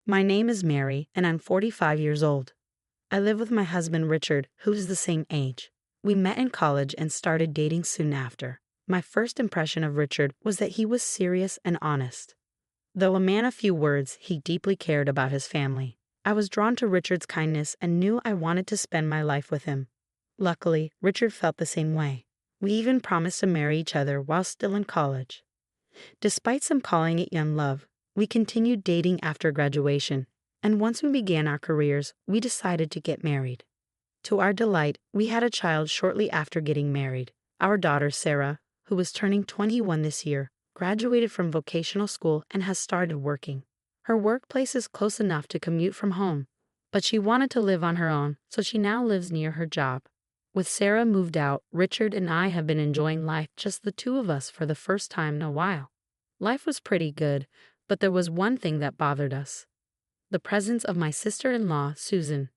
My name is Mary, and I'm 45 years old. I live with my husband Richard, who's the same age. We met in college and started dating soon after. My first impression of Richard was that he was serious and honest. Though a man of few words, he deeply cared about his family. I was drawn to Richard's kindness and knew I wanted to spend my life with him. Luckily, Richard felt the same way. We even promised to marry each other while still in college. Despite some calling it young love, we continued dating after graduation, and once we began our careers, we decided to get married. To our delight, we had a child shortly after getting married. Our daughter, Sarah, who is turning 21 this year, graduated from vocational school and has started working. Her workplace is close enough to commute from home, but she wanted to live on her own, so she now lives near her job. With Sarah moved out, Richard and I have been enjoying life, just the two of us, for the first time in a while. Life was pretty good, but there was one thing that bothered us: the presence of my sister-in-law, Susan.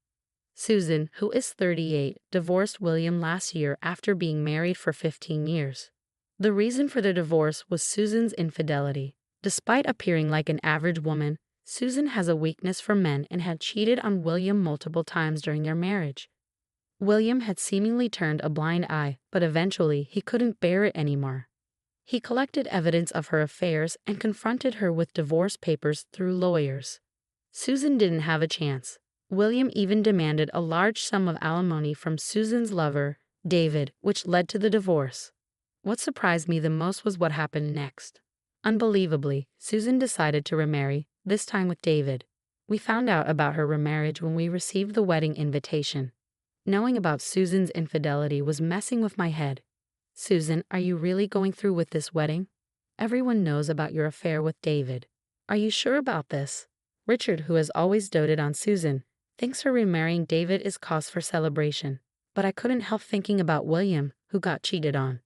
Susan, who is 38, divorced William last year after being married for 15 years. The reason for the divorce was Susan's infidelity. Despite appearing like an average woman, Susan has a weakness for men and had cheated on William multiple times during their marriage. William had seemingly turned a blind eye, but eventually he couldn't bear it anymore. He collected evidence of her affairs and confronted her with divorce papers through lawyers. Susan didn't have a chance. William even demanded a large sum of alimony from Susan's lover, David, which led to the divorce. What surprised me the most was what happened next. Unbelievably, Susan decided to remarry, this time with David. We found out about her remarriage when we received the wedding invitation. Knowing about Susan's infidelity was messing with my head. Susan, are you really going through with this wedding? Everyone knows about your affair with David. Are you sure about this? Richard, who has always doted on Susan, thinks her remarrying David is cause for celebration. But I couldn't help thinking about William, who got cheated on.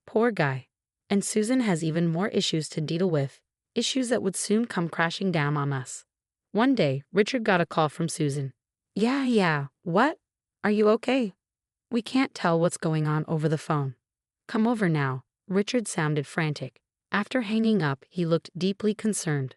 Poor guy. And Susan has even more issues to deal with, issues that would soon come crashing down on us. One day, Richard got a call from Susan. Yeah, what? Are you okay? We can't tell what's going on over the phone. Come over now. Richard sounded frantic. After hanging up, he looked deeply concerned.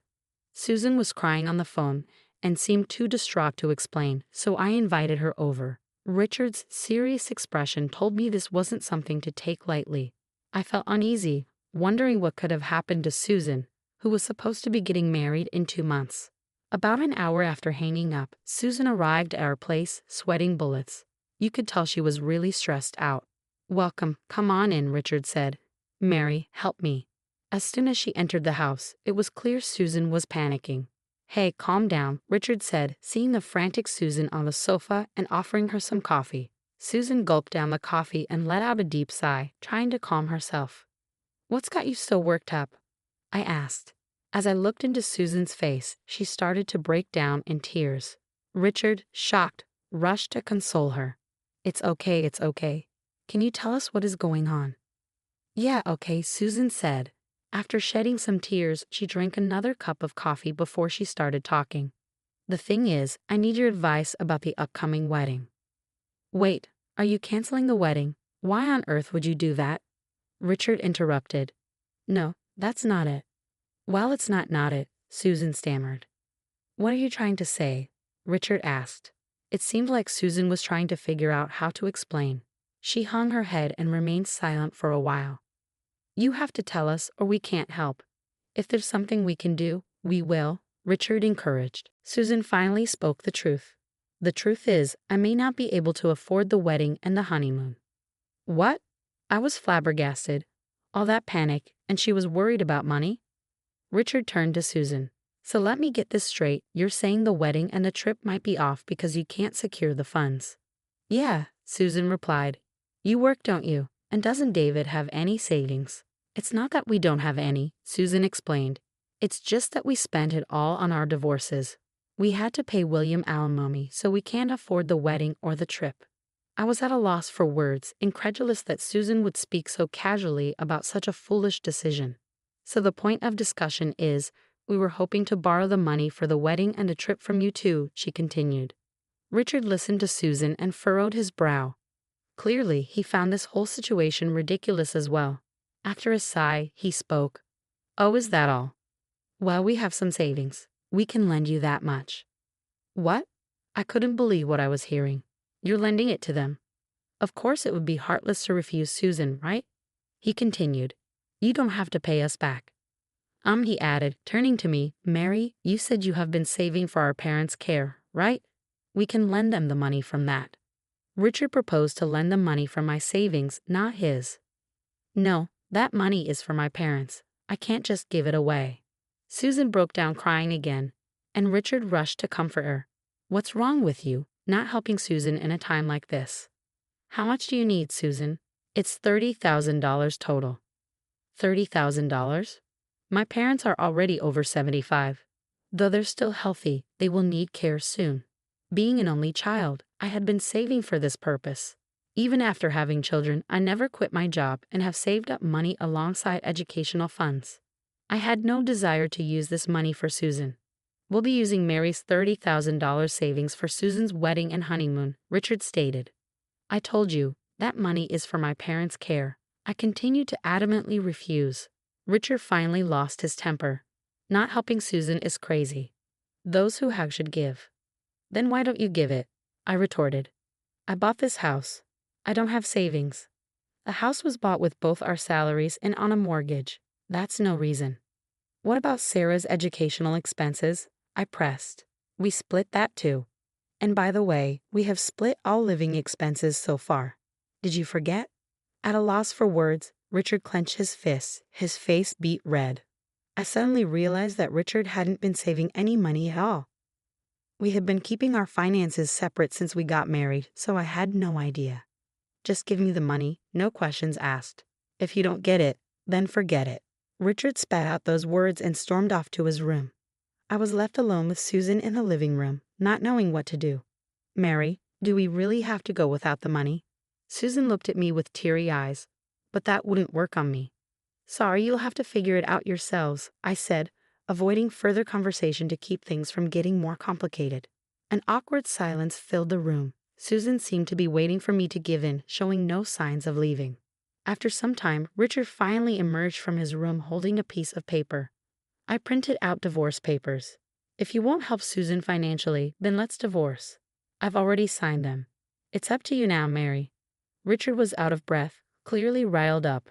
Susan was crying on the phone and seemed too distraught to explain, so I invited her over. Richard's serious expression told me this wasn't something to take lightly. I felt uneasy, wondering what could have happened to Susan, who was supposed to be getting married in 2 months. About an hour after hanging up, Susan arrived at our place, sweating bullets. You could tell she was really stressed out. Welcome, come on in, Richard said. Mary, help me. As soon as she entered the house, it was clear Susan was panicking. Hey, calm down, Richard said, seeing the frantic Susan on the sofa and offering her some coffee. Susan gulped down the coffee and let out a deep sigh, trying to calm herself. What's got you so worked up? I asked. As I looked into Susan's face, she started to break down in tears. Richard, shocked, rushed to console her. It's okay. Can you tell us what is going on? Yeah, okay, Susan said. After shedding some tears, she drank another cup of coffee before she started talking. The thing is, I need your advice about the upcoming wedding. Wait, are you canceling the wedding? Why on earth would you do that? Richard interrupted. No, that's not it. Well, it's not it, Susan stammered. What are you trying to say? Richard asked. It seemed like Susan was trying to figure out how to explain. She hung her head and remained silent for a while. You have to tell us or we can't help. If there's something we can do, we will, Richard encouraged. Susan finally spoke the truth. The truth is, I may not be able to afford the wedding and the honeymoon. What? I was flabbergasted. All that panic, and she was worried about money? Richard turned to Susan. So let me get this straight, you're saying the wedding and the trip might be off because you can't secure the funds. Yeah, Susan replied. You work, don't you? And doesn't David have any savings? It's not that we don't have any, Susan explained. It's just that we spent it all on our divorces. We had to pay William alimony, so we can't afford the wedding or the trip. I was at a loss for words, incredulous that Susan would speak so casually about such a foolish decision. So the point of discussion is, we were hoping to borrow the money for the wedding and the trip from you two, she continued. Richard listened to Susan and furrowed his brow. Clearly, he found this whole situation ridiculous as well. After a sigh, he spoke. Oh, is that all? Well, we have some savings. We can lend you that much. What? I couldn't believe what I was hearing. You're lending it to them. Of course it would be heartless to refuse Susan, right? He continued. You don't have to pay us back. He added, turning to me, Mary, you said you have been saving for our parents' care, right? We can lend them the money from that. Richard proposed to lend the money from my savings, not his. No, that money is for my parents. I can't just give it away. Susan broke down crying again, and Richard rushed to comfort her. What's wrong with you, not helping Susan in a time like this? How much do you need, Susan? It's $30,000 total. $30,000? My parents are already over 75. Though they're still healthy, they will need care soon. Being an only child, I had been saving for this purpose. Even after having children, I never quit my job and have saved up money alongside educational funds. I had no desire to use this money for Susan. We'll be using Mary's $30,000 savings for Susan's wedding and honeymoon, Richard stated. I told you, that money is for my parents' care. I continued to adamantly refuse. Richard finally lost his temper. Not helping Susan is crazy. Those who have should give. Then why don't you give it? I retorted. I bought this house. I don't have savings. The house was bought with both our salaries and on a mortgage. That's no reason. What about Sarah's educational expenses? I pressed. We split that too. And by the way, we have split all living expenses so far. Did you forget? At a loss for words, Richard clenched his fists, his face beat red. I suddenly realized that Richard hadn't been saving any money at all. We had been keeping our finances separate since we got married, so I had no idea. Just give me the money, no questions asked. If you don't get it, then forget it. Richard spat out those words and stormed off to his room. I was left alone with Susan in the living room, not knowing what to do. Mary, do we really have to go without the money? Susan looked at me with teary eyes, but that wouldn't work on me. Sorry, you'll have to figure it out yourselves, I said, avoiding further conversation to keep things from getting more complicated. An awkward silence filled the room. Susan seemed to be waiting for me to give in, showing no signs of leaving. After some time, Richard finally emerged from his room holding a piece of paper. I printed out divorce papers. If you won't help Susan financially, then let's divorce. I've already signed them. It's up to you now, Mary. Richard was out of breath, clearly riled up.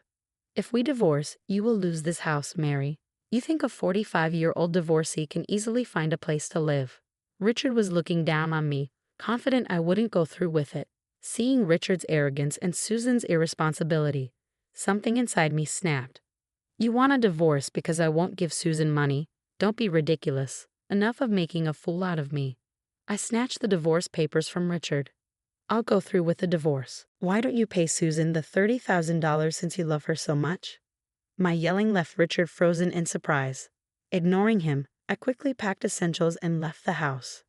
If we divorce, you will lose this house, Mary. You think a 45-year-old divorcee can easily find a place to live. Richard was looking down on me, confident I wouldn't go through with it. Seeing Richard's arrogance and Susan's irresponsibility, something inside me snapped. You want a divorce because I won't give Susan money? Don't be ridiculous. Enough of making a fool out of me. I snatched the divorce papers from Richard. I'll go through with the divorce. Why don't you pay Susan the $30,000 since you love her so much? My yelling left Richard frozen in surprise. Ignoring him, I quickly packed essentials and left the house.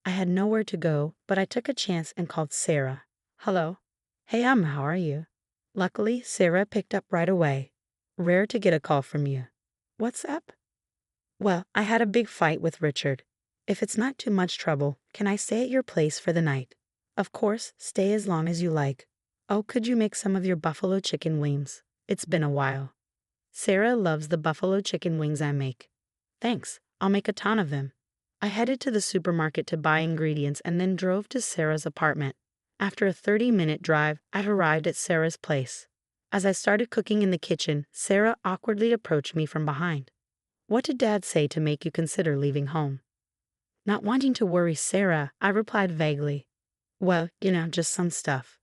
I had nowhere to go, but I took a chance and called Sarah. Hello? Hey, how are you? Luckily, Sarah picked up right away. Rare to get a call from you. What's up? Well, I had a big fight with Richard. If it's not too much trouble, can I stay at your place for the night? Of course, stay as long as you like. Oh, could you make some of your buffalo chicken wings? It's been a while. Sarah loves the buffalo chicken wings I make. Thanks, I'll make a ton of them. I headed to the supermarket to buy ingredients and then drove to Sarah's apartment. After a 30-minute drive, I'd arrived at Sarah's place. As I started cooking in the kitchen, Sarah awkwardly approached me from behind. What did Dad say to make you consider leaving home? Not wanting to worry Sarah, I replied vaguely. Well, just some stuff.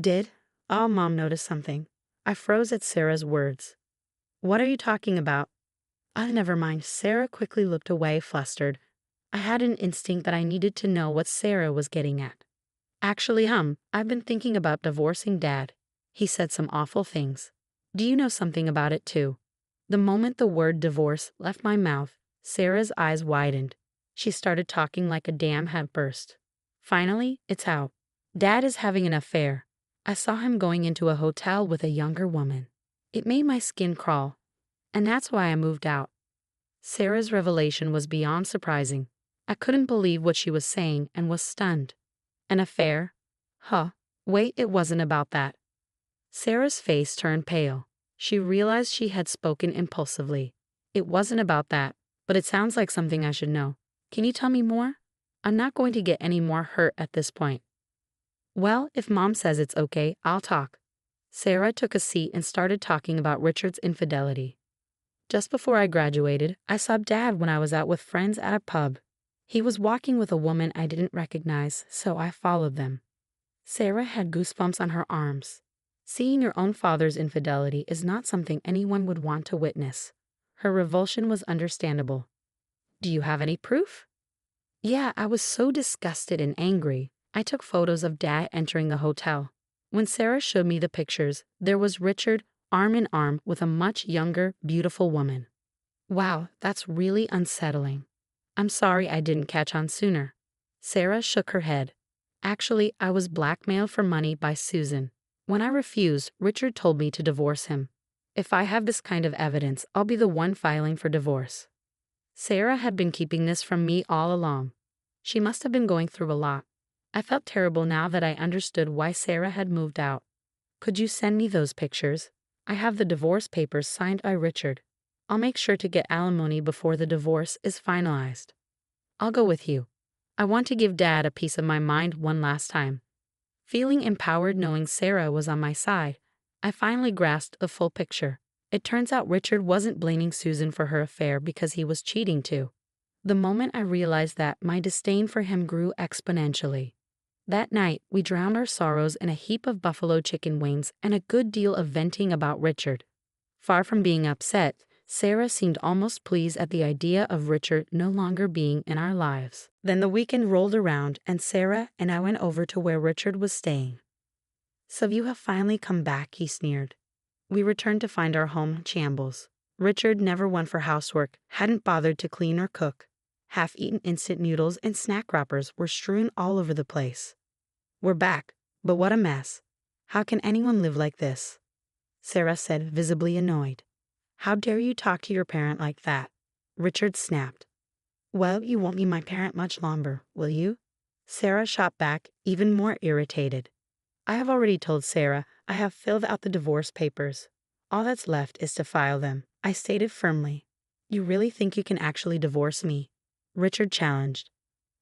Did? Oh, Mom noticed something. I froze at Sarah's words. What are you talking about? Never mind. Sarah quickly looked away, flustered. I had an instinct that I needed to know what Sarah was getting at. Actually, I've been thinking about divorcing Dad. He said some awful things. Do you know something about it too? The moment the word divorce left my mouth, Sarah's eyes widened. She started talking like a dam had burst. Finally, it's out. Dad is having an affair. I saw him going into a hotel with a younger woman. It made my skin crawl, and that's why I moved out. Sarah's revelation was beyond surprising. I couldn't believe what she was saying and was stunned. An affair? Huh, wait, it wasn't about that. Sarah's face turned pale. She realized she had spoken impulsively. It wasn't about that. but it sounds like something I should know. Can you tell me more? I'm not going to get any more hurt at this point. Well, if Mom says it's okay, I'll talk. Sarah took a seat and started talking about Richard's infidelity. Just before I graduated, I saw Dad when I was out with friends at a pub. He was walking with a woman I didn't recognize, so I followed them. Sarah had goosebumps on her arms. Seeing your own father's infidelity is not something anyone would want to witness. Her revulsion was understandable. Do you have any proof? Yeah, I was so disgusted and angry. I took photos of Dad entering the hotel. When Sarah showed me the pictures, there was Richard arm in arm with a much younger, beautiful woman. Wow, that's really unsettling. I'm sorry I didn't catch on sooner. Sarah shook her head. Actually, I was blackmailed for money by Susan. When I refused, Richard told me to divorce him. If I have this kind of evidence, I'll be the one filing for divorce. Sarah had been keeping this from me all along. She must have been going through a lot. I felt terrible now that I understood why Sarah had moved out. Could you send me those pictures? I have the divorce papers signed by Richard. I'll make sure to get alimony before the divorce is finalized. I'll go with you. I want to give Dad a piece of my mind one last time. Feeling empowered knowing Sarah was on my side, I finally grasped the full picture. It turns out Richard wasn't blaming Susan for her affair because he was cheating too. The moment I realized that, my disdain for him grew exponentially. That night, we drowned our sorrows in a heap of buffalo chicken wings and a good deal of venting about Richard. Far from being upset, Sarah seemed almost pleased at the idea of Richard no longer being in our lives. Then the weekend rolled around and Sarah and I went over to where Richard was staying. So you have finally come back, he sneered. We returned to find our home in shambles. Richard, never one for housework, hadn't bothered to clean or cook. Half-eaten instant noodles and snack wrappers were strewn all over the place. We're back, but what a mess. How can anyone live like this? Sarah said, visibly annoyed. How dare you talk to your parent like that? Richard snapped. Well, you won't be my parent much longer, will you? Sarah shot back, even more irritated. I have already told Sarah I have filled out the divorce papers. All that's left is to file them, I stated firmly. You really think you can actually divorce me? Richard challenged.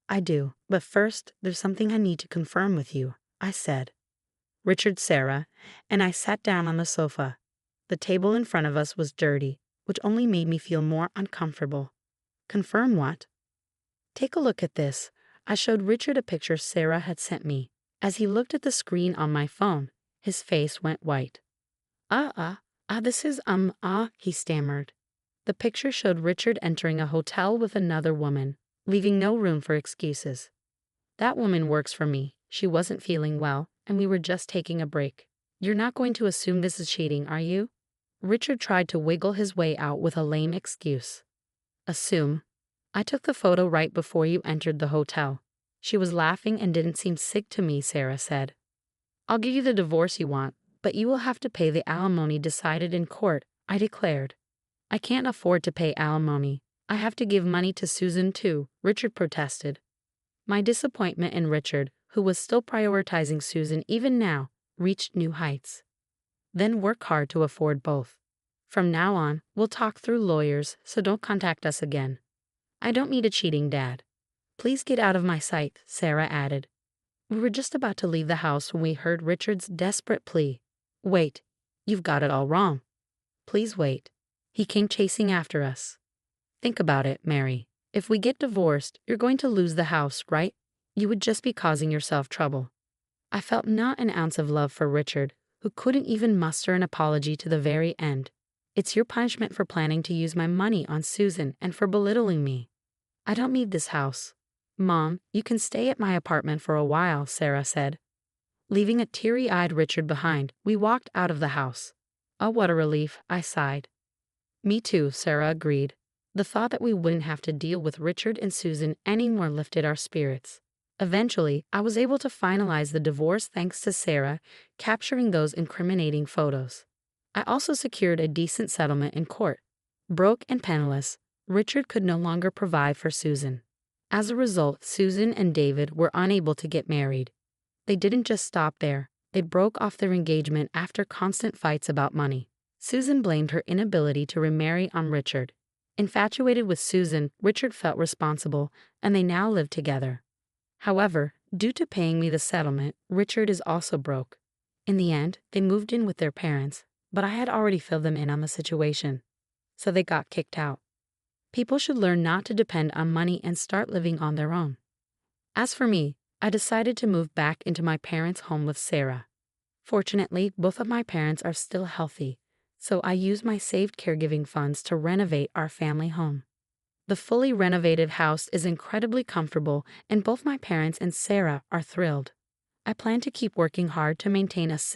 I do, but first, there's something I need to confirm with you, I said. Richard, Sarah, and I sat down on the sofa. The table in front of us was dirty, which only made me feel more uncomfortable. Confirm what? Take a look at this. I showed Richard a picture Sarah had sent me. As he looked at the screen on my phone, his face went white. This is, he stammered. The picture showed Richard entering a hotel with another woman, leaving no room for excuses. That woman works for me. She wasn't feeling well, and we were just taking a break. You're not going to assume this is cheating, are you? Richard tried to wiggle his way out with a lame excuse. Assume. I took the photo right before you entered the hotel. She was laughing and didn't seem sick to me, Sarah said. I'll give you the divorce you want, but you will have to pay the alimony decided in court, I declared. I can't afford to pay alimony. I have to give money to Susan too, Richard protested. My disappointment in Richard, who was still prioritizing Susan even now, reached new heights. Then work hard to afford both. From now on, we'll talk through lawyers, so don't contact us again. I don't need a cheating dad. Please get out of my sight, Sarah added. We were just about to leave the house when we heard Richard's desperate plea. Wait, you've got it all wrong. Please wait. He came chasing after us. Think about it, Mary. If we get divorced, you're going to lose the house, right? You would just be causing yourself trouble. I felt not an ounce of love for Richard, who couldn't even muster an apology to the very end. It's your punishment for planning to use my money on Susan and for belittling me. I don't need this house. Mom, you can stay at my apartment for a while, Sarah said. Leaving a teary-eyed Richard behind, we walked out of the house. Oh, what a relief, I sighed. Me too, Sarah agreed. The thought that we wouldn't have to deal with Richard and Susan anymore lifted our spirits. Eventually, I was able to finalize the divorce thanks to Sarah capturing those incriminating photos. I also secured a decent settlement in court. Broke and penniless, Richard could no longer provide for Susan. As a result, Susan and David were unable to get married. They didn't just stop there. They broke off their engagement after constant fights about money. Susan blamed her inability to remarry on Richard. Infatuated with Susan, Richard felt responsible, and they now live together. However, due to paying me the settlement, Richard is also broke. In the end, they moved in with their parents, but I had already filled them in on the situation, so they got kicked out. People should learn not to depend on money and start living on their own. As for me, I decided to move back into my parents' home with Sarah. Fortunately, both of my parents are still healthy, so I used my saved caregiving funds to renovate our family home. The fully renovated house is incredibly comfortable, and both my parents and Sarah are thrilled. I plan to keep working hard to maintain a simple